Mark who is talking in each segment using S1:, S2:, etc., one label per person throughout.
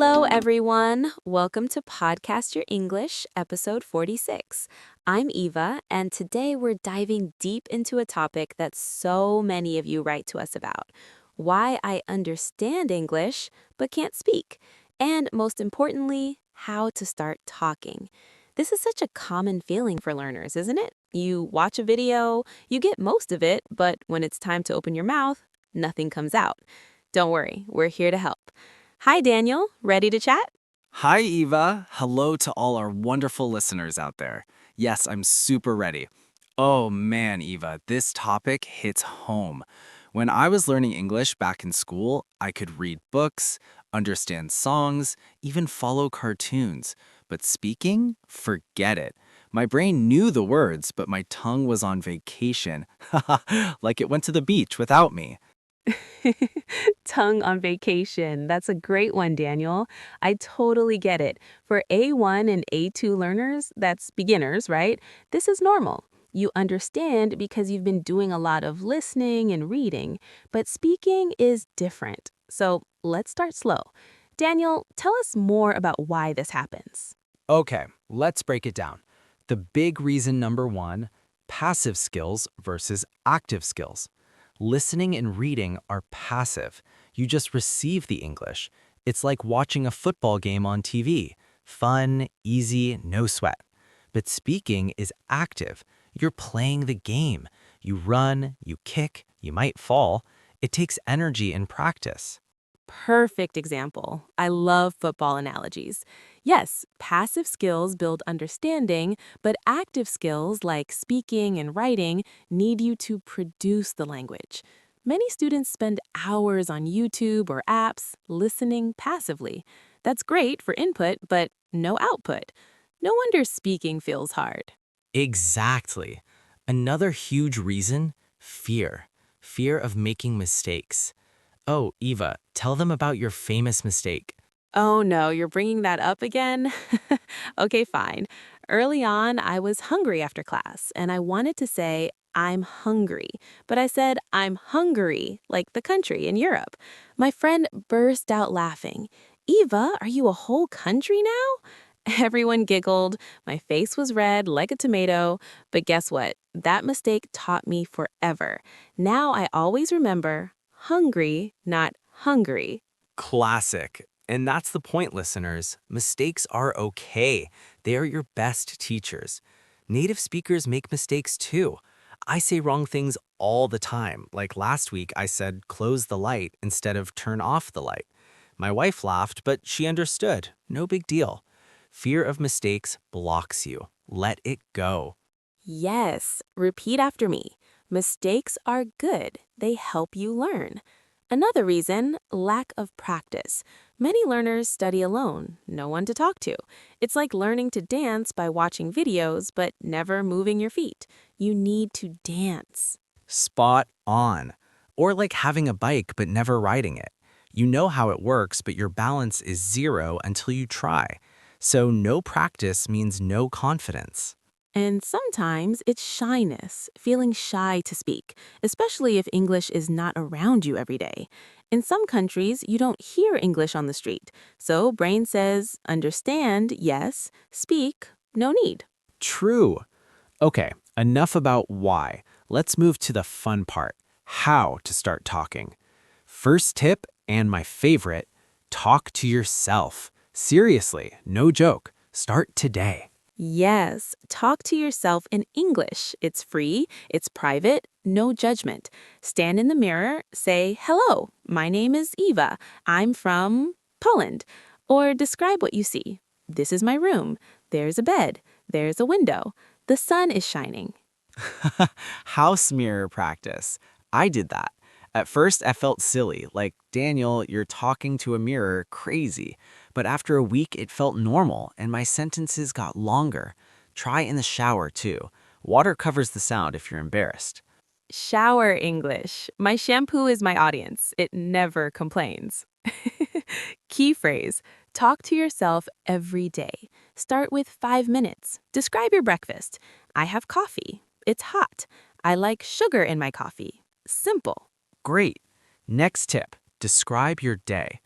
S1: Hello, everyone. Welcome to Podcast Your English, episode 46. I'm Eva, and today we're diving deep into a topic that so many of you write to us about: why I understand English but can't speak, and most importantly, how to start talking. This is such a common feeling for learners, isn't it? You watch a video, you get most of it, but when it's time to open your mouth, nothing comes out. Don't worry, we're here to help. Hi, Daniel. Ready to chat?
S2: Hi, Eva. Hello to all our wonderful listeners out there. Yes, I'm super ready. Oh man, Eva, this topic hits home. When I was learning English back in school, I could read books, understand songs, even follow cartoons. But speaking? Forget it. My brain knew the words, but my tongue was on vacation. Like it went to the beach without me.
S1: Tongue on vacation. That's a great one, Daniel. I totally get it. For A1 and A2 learners, that's beginners, right? This is normal. You understand because you've been doing a lot of listening and reading, but speaking is different. So let's start slow. Daniel, tell us more about why this happens.
S3: Okay, let's break it down. The big reason number one, passive skills versus active skills. Listening and reading are passive. You just receive the English. It's like watching a football game on TV. Fun, easy, no sweat. But speaking is active. You're playing the game. You run, you kick, you might fall. It takes energy and practice.
S1: Perfect example. I love football analogies. Yes, passive skills build understanding, but active skills like speaking and writing need you to produce the language. Many students spend hours on YouTube or apps listening passively. That's great for input, but no output. No wonder speaking feels hard.
S3: Exactly. Another huge reason, fear. Fear of making mistakes. Oh, Eva, tell them about your famous mistake.
S1: Oh no, you're bringing that up again? Okay, fine. Early on, I was hungry after class, and I wanted to say, I'm hungry. But I said, I'm Hungary, like the country in Europe. My friend burst out laughing. Eva, are you a whole country now? Everyone giggled. My face was red like a tomato. But guess what? That mistake taught me forever. Now I always remember hungry, not hungry.
S3: Classic. And that's the point, listeners. Mistakes are okay. They are your best teachers. Native speakers make mistakes too. I say wrong things all the time. Like last week, I said close the light instead of turn off the light. My wife laughed, but she understood. No big deal. Fear of mistakes blocks you. Let it go.
S1: Yes, repeat after me. Mistakes are good. They help you learn. Another reason, lack of practice. Many learners study alone, no one to talk to. It's like learning to dance by watching videos but never moving your feet. You need to dance.
S3: Spot on. Or like having a bike but never riding it. You know how it works, but your balance is zero until you try. So no practice means no confidence.
S1: And sometimes it's shyness, feeling shy to speak, especially if English is not around you every day. In some countries, you don't hear English on the street, so brain says, understand, yes, speak, no need.
S3: True. Okay, enough about why. Let's move to the fun part, how to start talking. First tip, and my favorite, talk to yourself. Seriously, no joke. Start today.
S1: Yes, talk to yourself in English. It's free, it's private, no judgment. Stand in the mirror, say, hello, my name is Eva. I'm from Poland. Or describe what you see. This is my room. There's a bed. There's a window. The sun is shining.
S3: House mirror practice. I did that. At first, I felt silly, like, Daniel, you're talking to a mirror, crazy. But after a week, it felt normal, and my sentences got longer. Try in the shower, too. Water covers the sound if you're embarrassed.
S1: Shower English. My shampoo is my audience. It never complains. Key phrase, talk to yourself every day. Start with 5 minutes. Describe your breakfast. I have coffee. It's hot. I like sugar in my coffee. Simple.
S3: Great. Next tip, describe your day.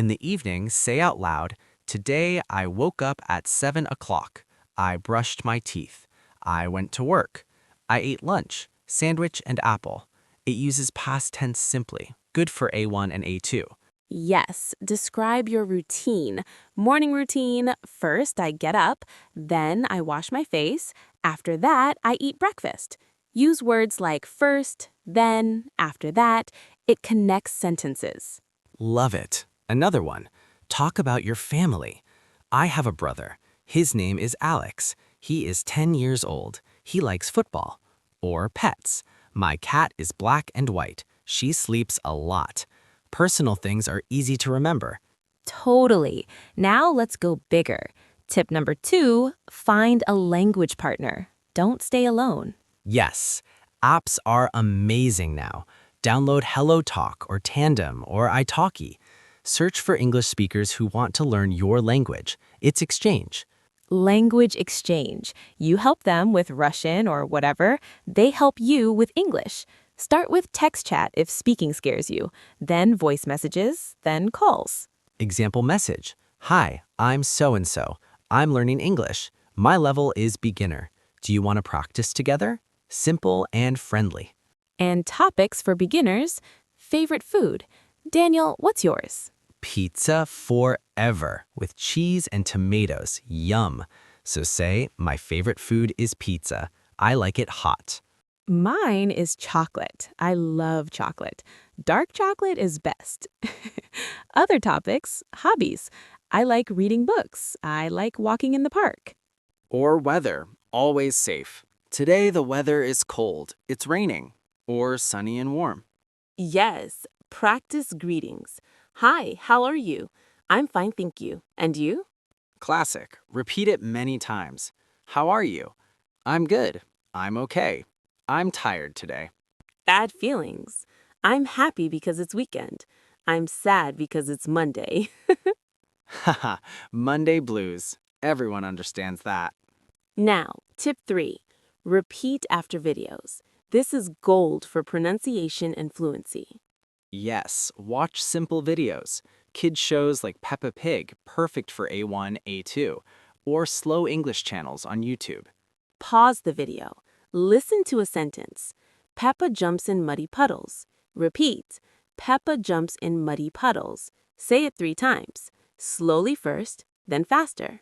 S3: In the evening, say out loud, "Today I woke up at 7 o'clock. I brushed my teeth. I went to work. I ate lunch, sandwich and apple." It uses past tense simply, good for A1 and A2.
S1: Yes, describe your routine. Morning routine. First, I get up, then I wash my face. After that, I eat breakfast. Use words like first, then, after that. It connects sentences.
S3: Love it. Another one. Talk about your family. I have a brother. His name is Alex. He is 10 years old. He likes football. Or pets. My cat is black and white. She sleeps a lot. Personal things are easy to remember.
S1: Totally. Now let's go bigger. Tip number 2, find a language partner. Don't stay alone.
S3: Yes, apps are amazing now. Download HelloTalk or Tandem or italki. Search for English speakers who want to learn your language. It's exchange.
S1: Language exchange. You help them with Russian or whatever. They help you with English. Start with text chat if speaking scares you, then voice messages, then calls.
S3: Example message. Hi, I'm so-and-so. I'm learning English. My level is beginner. Do you want to practice together? Simple and friendly.
S1: And topics for beginners. Favorite food. Daniel, what's yours?
S3: Pizza forever with cheese and tomatoes. Yum. So say, my favorite food is pizza. I like it hot.
S1: Mine is chocolate. I love chocolate. Dark chocolate is best. Other topics, hobbies. I like reading books. I like walking in the park.
S2: Or weather, always safe. Today the weather is cold. It's raining. Or sunny and warm.
S1: Yes, practice greetings. Hi, how are you? I'm fine, thank you. And you?
S2: Classic. Repeat it many times. How are you? I'm good. I'm okay. I'm tired today.
S1: Bad feelings. I'm happy because it's weekend. I'm sad because it's Monday.
S2: Haha, Monday blues. Everyone understands that.
S1: Now, tip 3. Repeat after videos. This is gold for pronunciation and fluency.
S2: Yes, watch simple videos. Kids shows like Peppa Pig, perfect for A1, A2, or slow English channels on YouTube.
S1: Pause the video. Listen to a sentence. Peppa jumps in muddy puddles. Repeat. Peppa jumps in muddy puddles. Say it 3 times. Slowly first, then faster.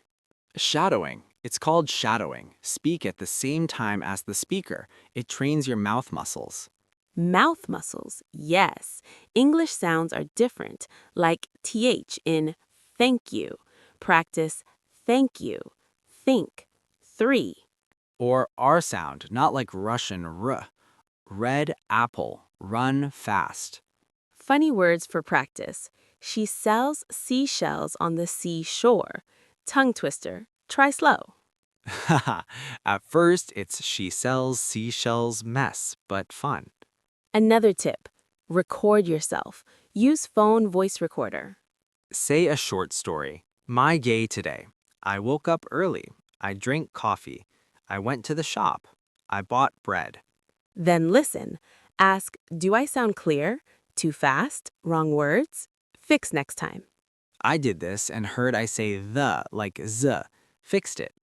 S2: Shadowing. It's called shadowing. Speak at the same time as the speaker. It trains your mouth muscles.
S1: Mouth muscles, yes. English sounds are different, like th in thank you. Practice thank you. Think. 3.
S2: Or R sound, not like Russian r. Red apple. Run fast.
S1: Funny words for practice. She sells seashells on the seashore. Tongue twister. Try slow.
S2: Haha. At first, it's she sells seashells mess, but fun.
S1: Another tip. Record yourself. Use phone voice recorder.
S2: Say a short story. My day today. I woke up early. I drank coffee. I went to the shop. I bought bread.
S1: Then listen. Ask, do I sound clear? Too fast? Wrong words? Fix next time.
S2: I did this and heard I say the like z. Fixed it.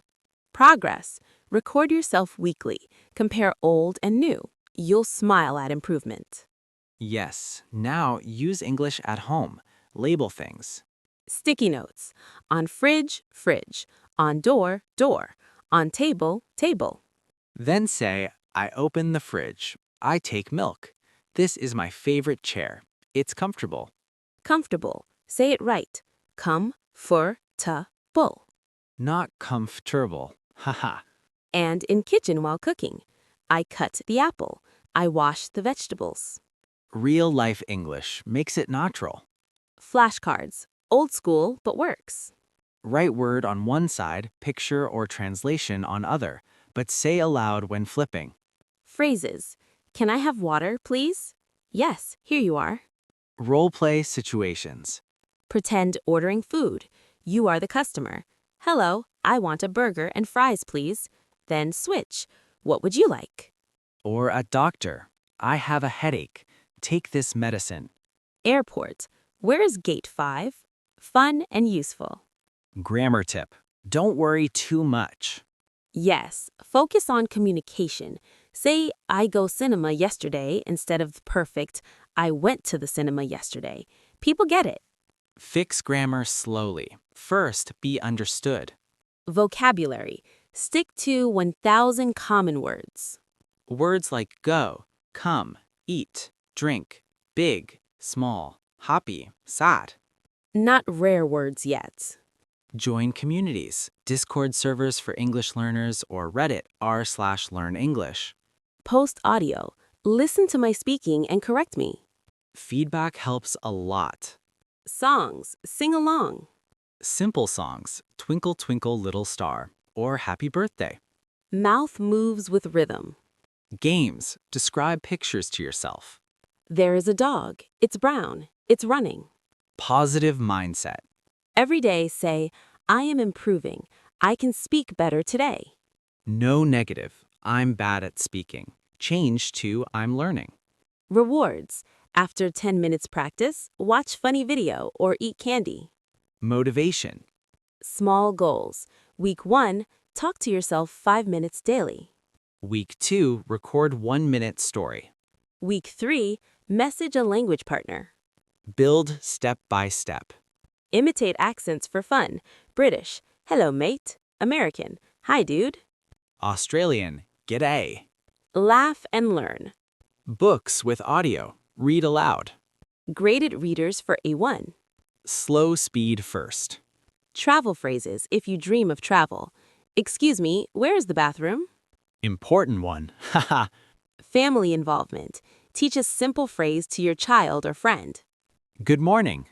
S1: Progress. Record yourself weekly. Compare old and new. You'll smile at improvement.
S2: Yes, now use English at home. Label things.
S1: Sticky notes. On fridge, fridge. On door, door. On table, table.
S2: Then say, I open the fridge. I take milk. This is my favorite chair. It's comfortable.
S1: Comfortable. Say it right. Bull.
S2: Not comfortable. Haha.
S1: And in kitchen while cooking. I cut the apple. I wash the vegetables.
S2: Real life English makes it natural.
S1: Flashcards. Old school, but works.
S2: Write word on one side, picture or translation on other, but say aloud when flipping.
S1: Phrases. Can I have water, please? Yes, here you are.
S2: Role play situations.
S1: Pretend ordering food. You are the customer. Hello, I want a burger and fries, please. Then switch. What would you like?
S2: Or a doctor. I have a headache. Take this medicine.
S1: Airport. Where is gate 5? fun and useful.
S3: Grammar tip. Don't worry too much.
S1: Yes, focus on communication. Say, I go cinema yesterday instead of perfect, I went to the cinema yesterday. People get it.
S3: Fix grammar slowly. First, be understood.
S1: Vocabulary. Stick to 1,000 common words.
S3: Words like go, come, eat, drink, big, small, happy, sad.
S1: Not rare words yet.
S3: Join communities, Discord servers for English learners, or Reddit r/learnenglish.
S1: Post audio. Listen to my speaking and correct me.
S3: Feedback helps a lot.
S1: Songs. Sing along.
S3: Simple songs, Twinkle Twinkle Little Star, or Happy Birthday.
S1: Mouth moves with rhythm.
S3: Games, describe pictures to yourself.
S1: There is a dog. It's brown. It's running.
S3: Positive mindset.
S1: Every day say, I am improving. I can speak better today.
S3: No negative, I'm bad at speaking. Change to I'm learning.
S1: Rewards. After 10 minutes practice, watch funny video or eat candy.
S3: Motivation.
S1: Small goals. Week 1, talk to yourself 5 minutes daily.
S3: Week 2, record 1-minute story.
S1: Week 3, message a language partner.
S3: Build step by step.
S1: Imitate accents for fun. British, hello mate. American, hi dude.
S3: Australian, g'day.
S1: Laugh and learn.
S3: Books with audio, read aloud.
S1: Graded readers for A1.
S3: Slow speed first.
S1: Travel phrases if you dream of travel. Excuse me, where is the bathroom?
S3: Important one, haha.
S1: Family involvement. Teach a simple phrase to your child or friend.
S3: Good morning.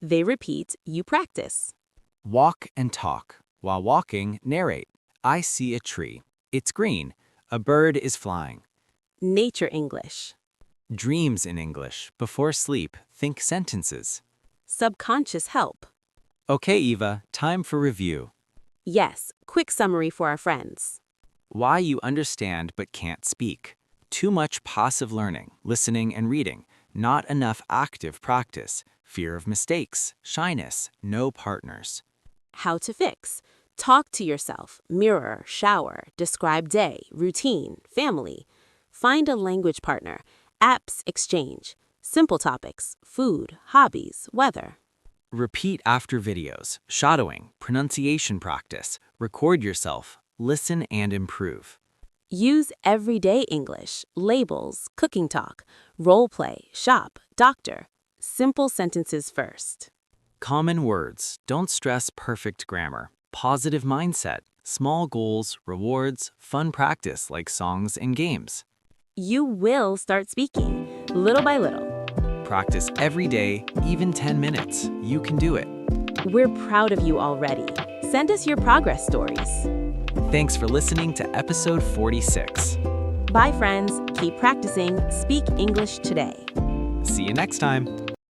S1: They repeat, you practice.
S3: Walk and talk. While walking, narrate. I see a tree. It's green. A bird is flying.
S1: Nature English.
S3: Dreams in English. Before sleep, think sentences.
S1: Subconscious help.
S3: Okay, Eva, time for review.
S1: Yes, quick summary for our friends.
S3: Why you understand but can't speak. Too much passive learning, listening and reading. Not enough active practice. Fear of mistakes, shyness, no partners.
S1: How to fix. Talk to yourself, mirror, shower, describe day, routine, family. Find a language partner, apps exchange, simple topics, food, hobbies, weather.
S3: Repeat after videos, shadowing, pronunciation practice. Record yourself, listen and improve.
S1: Use everyday English, labels, cooking talk, role play, shop, doctor. Simple sentences first.
S3: Common words, don't stress perfect grammar. Positive mindset, small goals, rewards, fun practice like songs and games.
S1: You will start speaking, little by little.
S3: Practice every day, even 10 minutes. You can do it.
S1: We're proud of you already. Send us your progress stories.
S3: Thanks for listening to episode 46.
S1: Bye, friends. Keep practicing. Speak English today.
S3: See you next time.